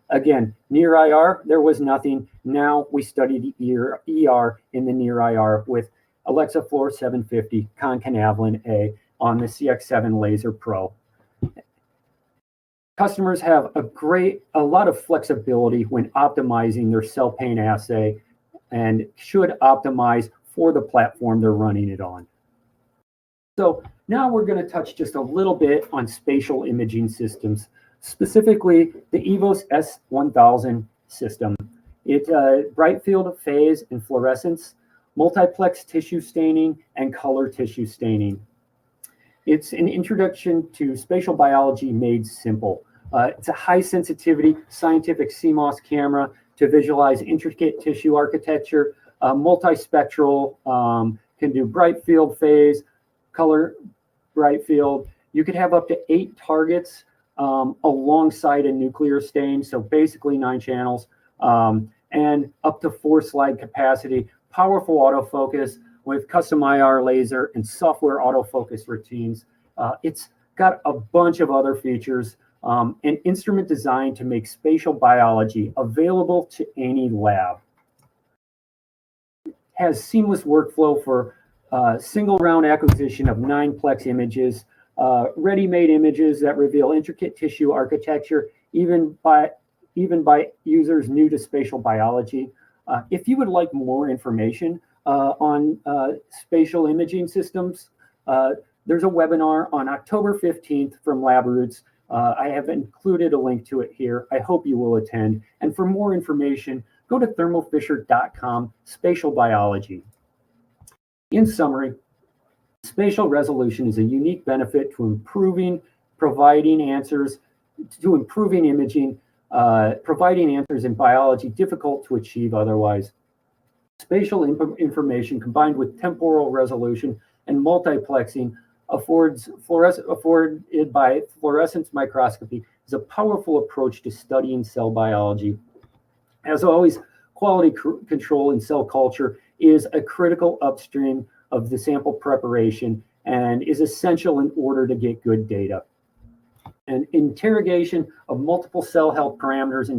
Again, near IR, there was nothing. Now we study the ER in the near IR with Alexa Fluor 750 concanavalin A on the CX7 Laser Pro. Customers have a lot of flexibility when optimizing their cell paint assay and should optimize for the platform they're running it on. So now we're going to touch just a little bit on spatial imaging systems, specifically the EVOS S1000 system. It's bright field of phase and fluorescence, multiplex tissue staining, and color tissue staining. It's an introduction to spatial biology made simple. It's a high sensitivity scientific CMOS camera to visualize intricate tissue architecture, multispectral, can do bright field phase, color bright field. You could have up to 8 targets alongside a nuclear stain, so basically 9 channels, and up to 4 slide capacity, powerful autofocus with custom IR laser and software autofocus routines. It's got a bunch of other features, and instrument designed to make spatial biology available to any lab. Has seamless workflow for single round acquisition of 9-plex images, ready-made images that reveal intricate tissue architecture, even by users new to spatial biology. If you would like more information on spatial imaging systems, there's a webinar on October 15th from LabRoots. I have included a link to it here. I hope you will attend. And for more information, go to thermofisher.com, spatial biology. In summary, spatial resolution is a unique benefit to improving imaging, providing answers in biology difficult to achieve otherwise. Spatial information combined with temporal resolution and multiplexing afforded by fluorescence microscopy is a powerful approach to studying cell biology. As always, quality control in cell culture is a critical upstream of the sample preparation and is essential in order to get good data. And interrogation of multiple cell health parameters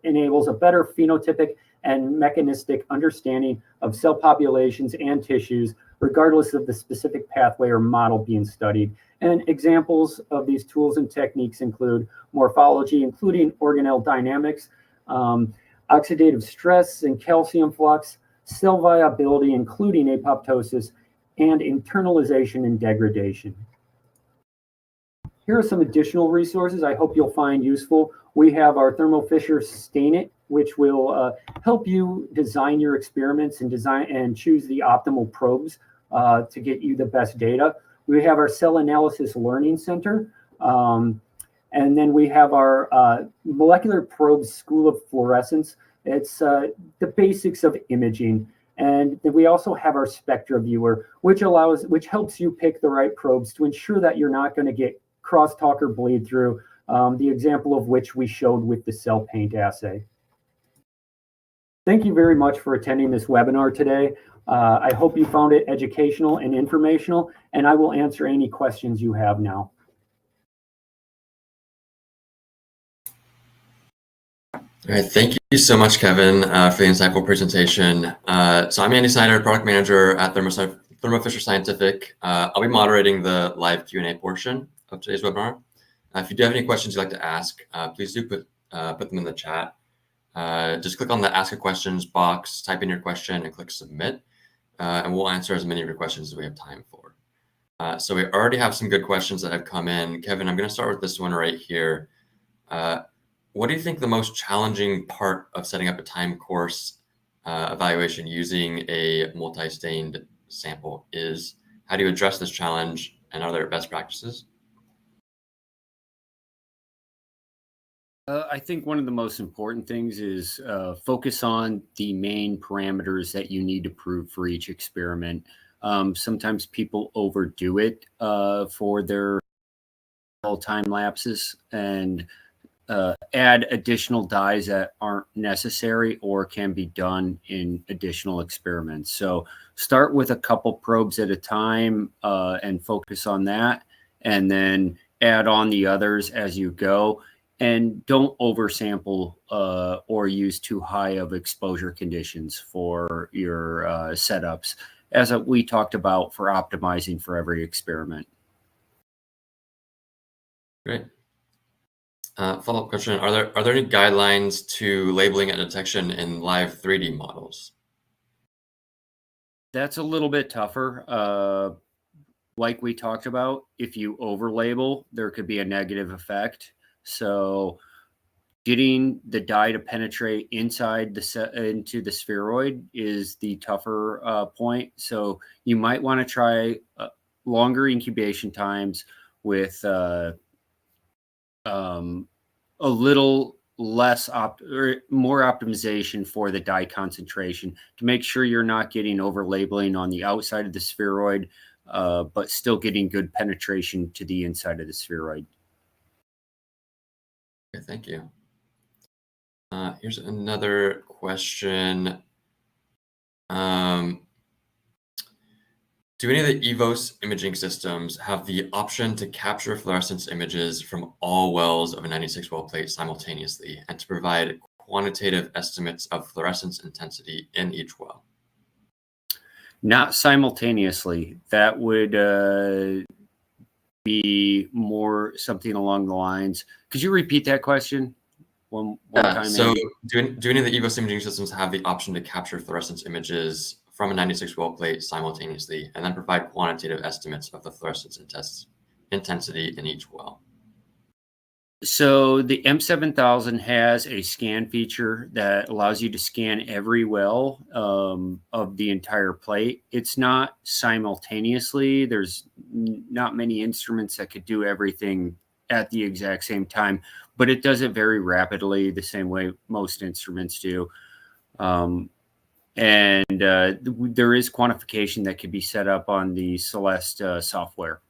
enables a better phenotypic and mechanistic understanding of cell populations and tissues, regardless of the specific pathway or model being studied. And examples of these tools and techniques include morphology, including organelle dynamics, oxidative stress and calcium flux, cell viability, including apoptosis, and internalization and degradation. Here are some additional resources I hope you'll find useful. We have our Thermo Fisher Stain It, which will help you design your experiments and choose the optimal probes to get you the best data. We have our Cell Analysis Learning Center, and then we have our Molecular Probes School of Fluorescence. It's the basics of imaging. And then we also have our Spectra Viewer, which helps you pick the right probes to ensure that you're not going to get crosstalk or bleed through, the example of which we showed with the cell paint assay. Thank you very much for attending this webinar today. I hope you found it educational and informational, and I will answer any questions you have now. All right, thank you so much, Kevin, for the insightful presentation. So I'm Andy Snyder, product manager at Thermo Fisher Scientific. I'll be moderating the live Q&A portion of today's webinar. If you do have any questions you'd like to ask, please do put them in the chat. Just click on the Ask a Questions box, type in your question, and click Submit, and we'll answer as many of your questions as we have time for. So we already have some good questions that have come in. Kevin, I'm going to start with this one right here. What do you think the most challenging part of setting up a time course evaluation using a multi-stained sample is? How do you address this challenge, and are there best practices? I think one of the most important things is focus on the main parameters that you need to prove for each experiment. Sometimes people overdo it for their time lapses, and add additional dyes that aren't necessary or can be done in additional experiments. So start with a couple probes at a time and focus on that, and then add on the others as you go. And don't oversample or use too high of exposure conditions for your setups, as we talked about for optimizing for every experiment. Great. Follow-up question: Are there any guidelines to labeling and detection in live 3D models? That's a little bit tougher. Like we talked about, if you over-label, there could be a negative effect. So getting the dye to penetrate inside into the spheroid is the tougher point. So you might want to try longer incubation times with a little less or more optimization for the dye concentration to make sure you're not getting over labeling on the outside of the spheroid, but still getting good penetration to the inside of the spheroid. Okay, thank you. Here's another question. Do any of the EVOS imaging systems have the option to capture fluorescence images from all wells of a 96-well plate simultaneously and to provide quantitative estimates of fluorescence intensity in each well? Not simultaneously. That would be more something along the lines. Could you repeat that question one time? So do any of the EVOS imaging systems have the option to capture fluorescence images from a 96-well plate simultaneously and then provide quantitative estimates of the fluorescence intensity in each well? So the M7000 has a scan feature that allows you to scan every well of the entire plate. It's not simultaneously. There's not many instruments that could do everything at the exact same time, but it does it very rapidly, the same way most instruments do. And there is quantification that can be set up on the Celeste software.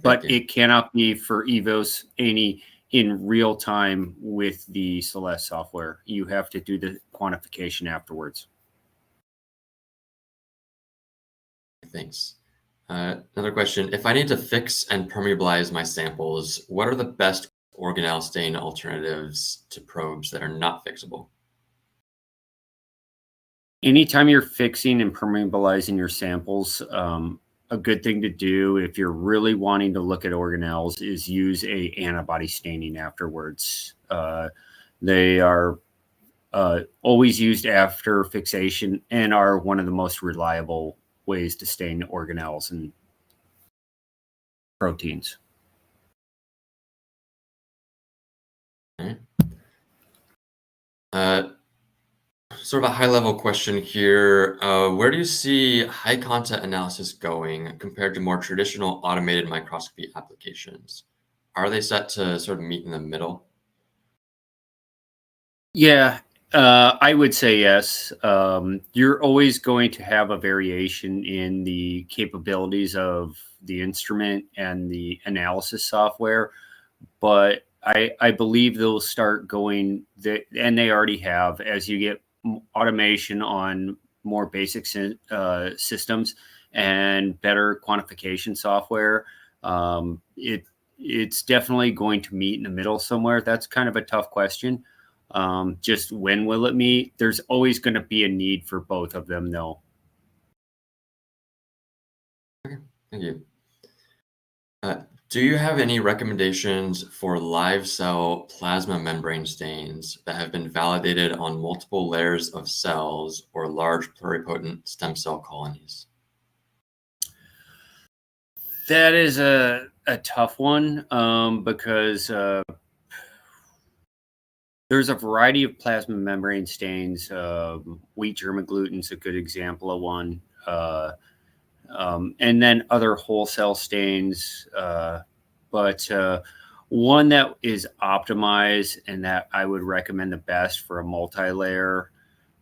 But it cannot be for EVOS in real time with the Celeste software. You have to do the quantification afterwards. Thanks. Another question: if I need to fix and permeabilize my samples, what are the best organelle stain alternatives to probes that are not fixable? Anytime you're fixing and permeabilizing your samples, a good thing to do if you're really wanting to look at organelles is use a antibody staining afterwards. They are always used after fixation and are one of the most reliable ways to stain organelles and proteins. Okay. Sort of a high-level question here. Where do you see high-content analysis going compared to more traditional automated microscopy applications? Are they set to sort of meet in the middle? Yeah, I would say yes. You're always going to have a variation in the capabilities of the instrument and the analysis software, but I believe they'll start going, and they already have, as you get automation on more basic systems and better quantification software. It's definitely going to meet in the middle somewhere. That's kind of a tough question. Just when will it meet? There's always going to be a need for both of them, though. Okay, thank you. Do you have any recommendations for live cell plasma membrane stains that have been validated on multiple layers of cells or large pluripotent stem cell colonies? That is a tough one because there's a variety of plasma membrane stains. Wheat germ gluten is a good example of one. And then other whole cell stains. But one that is optimized and that I would recommend the best for a multi-layer,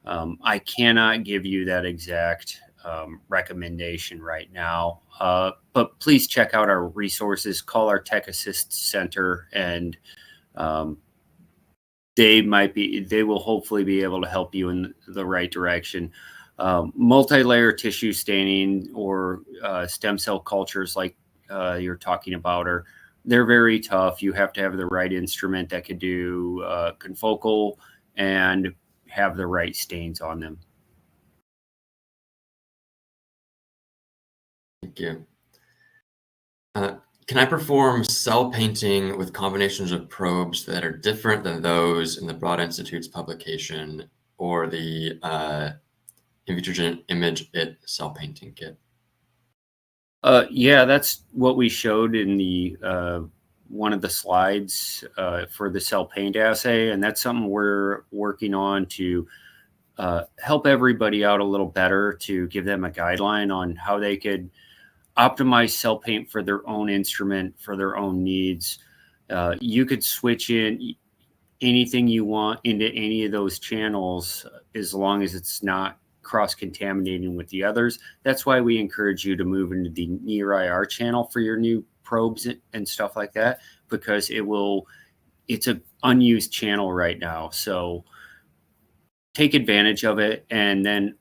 I cannot give you that exact recommendation right now. But please check out our resources, call our Tech Assist Center, and they will hopefully be able to help you in the right direction. Multi-layer tissue staining or stem cell cultures like you're talking about they're very tough. You have to have the right instrument that could do confocal and have the right stains on them. Thank you. Can I perform cell painting with combinations of probes that are different than those in the Broad Institute's publication or the Invitrogen ImageIt cell painting kit? Yeah, that's what we showed in the one of the slides for the cell paint assay, and that's something we're working on to help everybody out a little better, to give them a guideline on how they could optimize cell paint for their own instrument, for their own needs. You could switch in anything you want into any of those channels as long as it's not cross-contaminating with the others. That's why we encourage you to move into the near IR channel for your new probes and stuff like that, because it's an unused channel right now. So take advantage of it. And then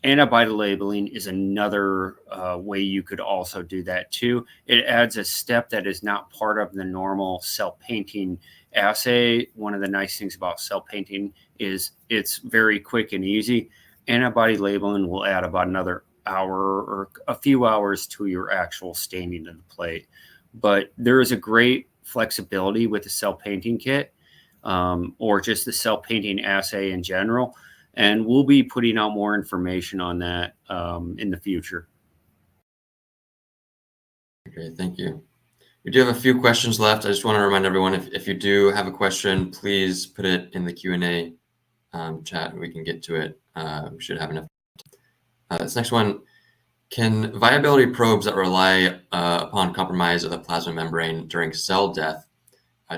antibody labeling is another way you could also do that too. It adds a step that is not part of the normal cell painting assay. One of the nice things about cell painting is it's very quick and easy. Antibody labeling will add about another hour or a few hours to your actual staining of the plate. But there is a great flexibility with the cell painting kit or just the cell painting assay in general. And we'll be putting out more information on that in the future. Great, thank you. We do have a few questions left. I just want to remind everyone, if you do have a question, please put it in the Q&A chat. We can get to it. We should have enough. This next one, can viability probes that rely upon compromise of the plasma membrane during cell death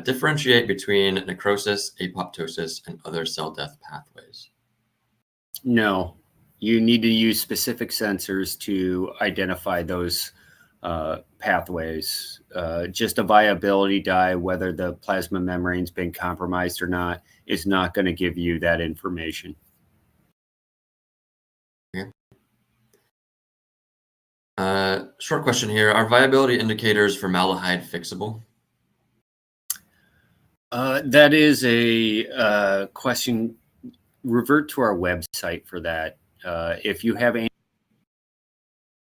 differentiate between necrosis, apoptosis, and other cell death pathways? No, you need to use specific sensors to identify those pathways. Just a viability dye, whether the plasma membrane's been compromised or not, is not going to give you that information. Okay. Short question here. Are viability indicators formaldehyde fixable? That is a question. Revert to our website for that. If you have any,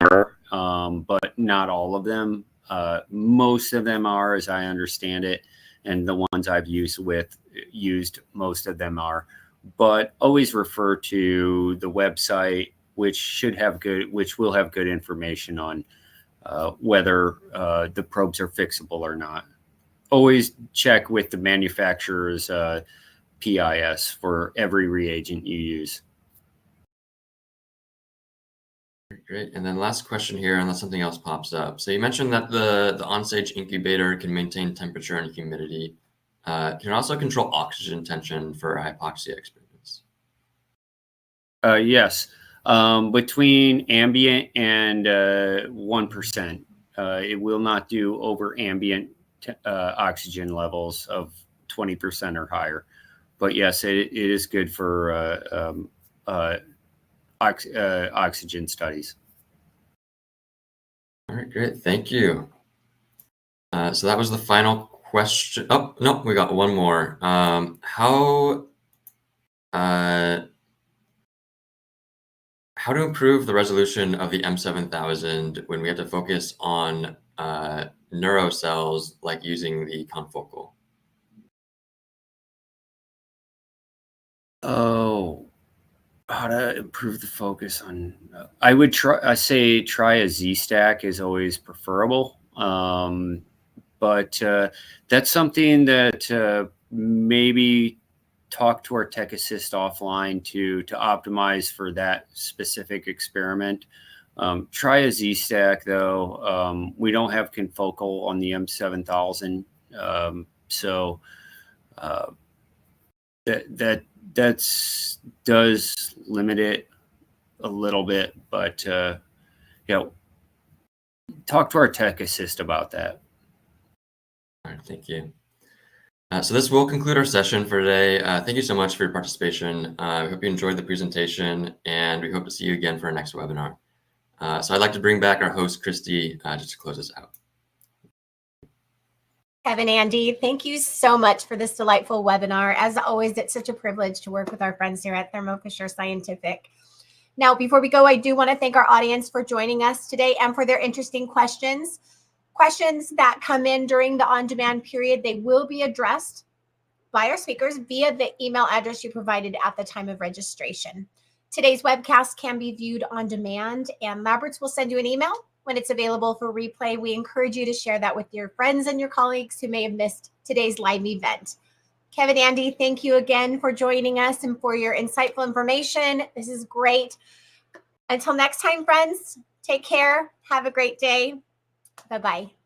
but not all of them. Most of them are, as I understand it, and the ones I've used, most of them are. But always refer to the website, which will have good information on whether the probes are fixable or not. Always check with the manufacturer's PIS for every reagent you use. Great. And then last question here, unless something else pops up. So you mentioned that the on-stage incubator can maintain temperature and humidity. Can it also control oxygen tension for hypoxia experiments? Yes. Between ambient and 1%. It will not do over ambient oxygen levels of 20% or higher. But yes, it is good for oxygen studies. All right, great. Thank you. So that was the final question. Oh, no, we got one more. How to improve the resolution of the M7000 when we have to focus on neurocells, like using the confocal? Oh, how to improve the focus on? I would try a Z-stack is always preferable. But that's something that maybe talk to our tech assist offline to optimize for that specific experiment. Try a Z-stack though. We don't have confocal on the M7000, so that does limit it. a little bit, but talk to our tech assist about that. All right, thank you. So this will conclude our session for today. Thank you so much for your participation. I hope you enjoyed the presentation, and we hope to see you again for our next webinar. So I'd like to bring back our host, Christy, just to close us out. Kevin, Andy, thank you so much for this delightful webinar. As always, it's such a privilege to work with our friends here at Thermo Fisher Scientific. Now, before we go, I do want to thank our audience for joining us today and for their interesting questions. Questions that come in during the on-demand period, they will be addressed by our speakers via the email address you provided at the time of registration. Today's webcast can be viewed on demand, and Laborats will send you an email when it's available for replay. We encourage you to share that with your friends and your colleagues who may have missed today's live event. Kevin, Andy, thank you again for joining us and for your insightful information. This is great. Until next time, friends, take care. Have a great day. Bye-bye.